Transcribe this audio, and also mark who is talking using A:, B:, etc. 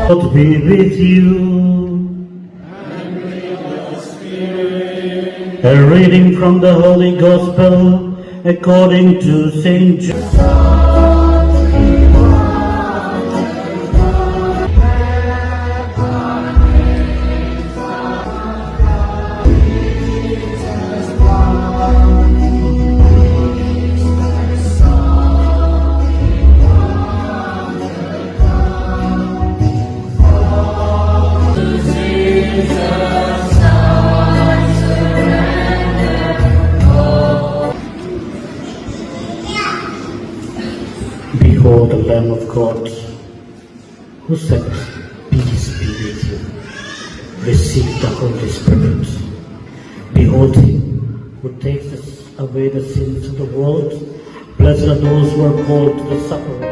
A: God be with you. A reading from the Holy Gospel according to St. John. Behold the Lamb of God, who said, "Peace be with you." Receive the Holy Spirit. Behold him who takes away the sins of the world. Blessed are those who are called to the supper